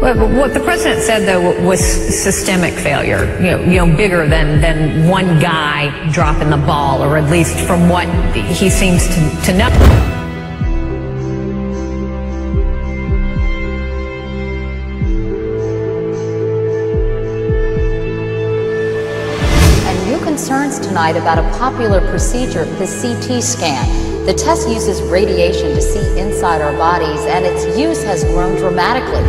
What the president said, though, was systemic failure, bigger than one guy dropping the ball, or at least from what he seems to know. And new concerns tonight about a popular procedure, the CT scan. The test uses radiation to see inside our bodies, and its use has grown dramatically.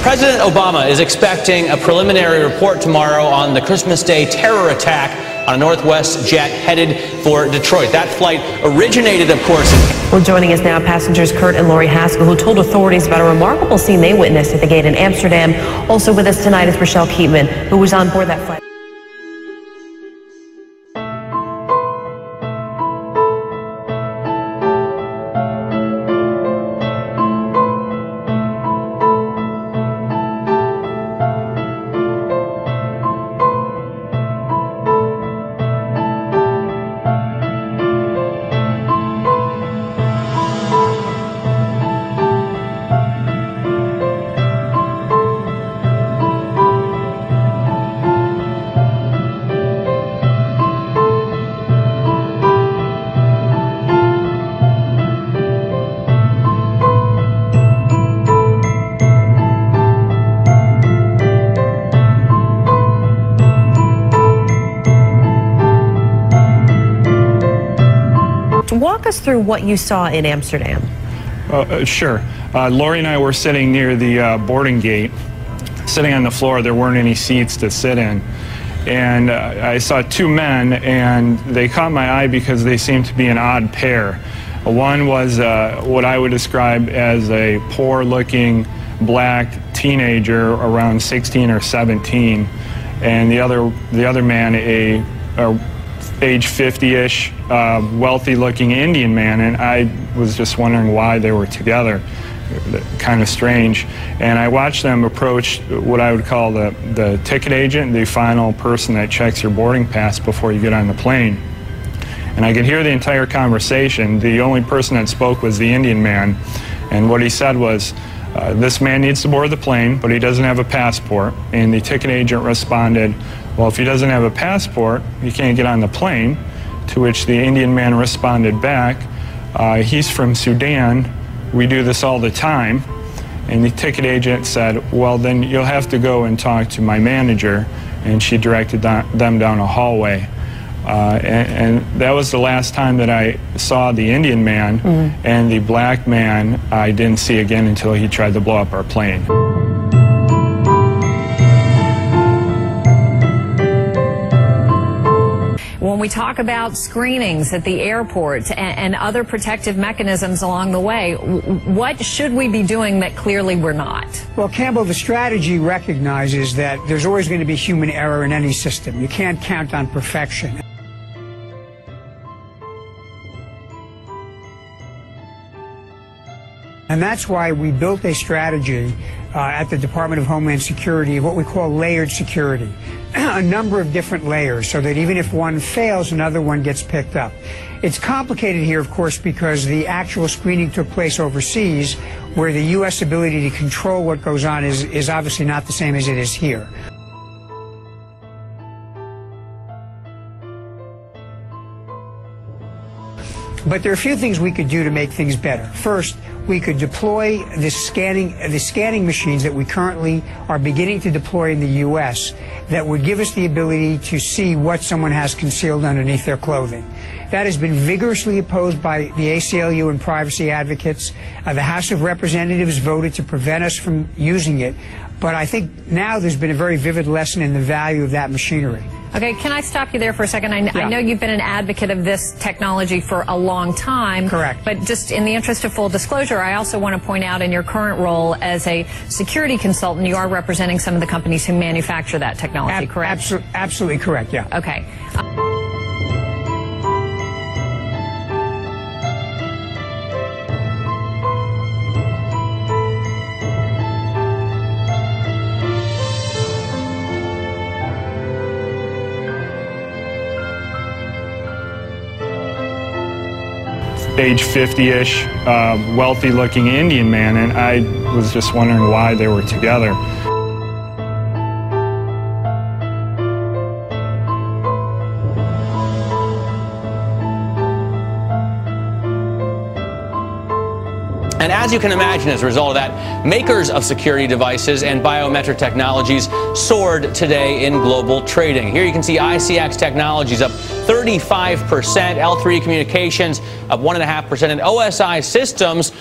President Obama is expecting a preliminary report tomorrow on the Christmas Day terror attack on a Northwest jet headed for Detroit. That flight originated, of course, Well, joining us now, passengers Kurt and Lori Haskell, who told authorities about a remarkable scene they witnessed at the gate in Amsterdam. Also with us tonight is Rochelle Keatman, who was on board that flight. Walk us through what you saw in Amsterdam. Sure. Lori and I were sitting near the boarding gate, sitting on the floor. There weren't any seats to sit in. And I saw two men, and they caught my eye because they seemed to be an odd pair. One was what I would describe as a poor-looking black teenager around 16 or 17, and the other man, a age 50-ish, wealthy-looking Indian man, and I was just wondering why they were together. Kind of strange. And I watched them approach what I would call the ticket agent, the final person that checks your boarding pass before you get on the plane. And I could hear the entire conversation. The only person that spoke was the Indian man, and what he said was, this man needs to board the plane, but he doesn't have a passport. And the ticket agent responded, well, if he doesn't have a passport, he can't get on the plane. To which the Indian man responded back, he's from Sudan, we do this all the time. And the ticket agent said, well, then you'll have to go and talk to my manager. And she directed them down a hallway. And that was the last time that I saw the Indian man, and the black man I didn't see again until he tried to blow up our plane. When we talk about screenings at the airport and other protective mechanisms along the way, what should we be doing that clearly we're not? Well, Campbell, the strategy recognizes that there's always going to be human error in any system. You can't count on perfection. And that's why we built a strategy at the Department of Homeland Security of what we call layered security. A number of different layers so that even if one fails, another one gets picked up. It's complicated here, of course, because the actual screening took place overseas, where the U.S. ability to control what goes on is obviously not the same as it is here. But there are a few things we could do to make things better. First, we could deploy the scanning machines that we currently are beginning to deploy in the U.S. that would give us the ability to see what someone has concealed underneath their clothing. That has been vigorously opposed by the ACLU and privacy advocates. The House of Representatives voted to prevent us from using it. But I think now there's been a very vivid lesson in the value of that machinery. Okay, can I stop you there for a second? I know you've been an advocate of this technology for a long time. Correct. But just in the interest of full disclosure, I also want to point out in your current role as a security consultant, you are representing some of the companies who manufacture that technology, correct? Absolutely correct, yeah. Okay. age 50-ish, wealthy-looking Indian man, and I was just wondering why they were together. And as you can imagine, as a result of that, makers of security devices and biometric technologies soared today in global trading. Here you can see ICX Technologies up 35%, L3 Communications up 1.5%, and OSI Systems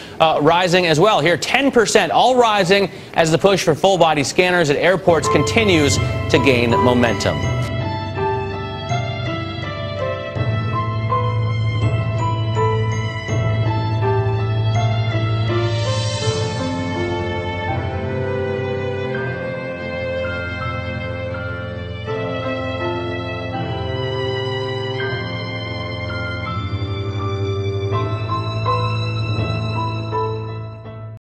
rising as well. Here 10%, all rising as the push for full-body scanners at airports continues to gain momentum.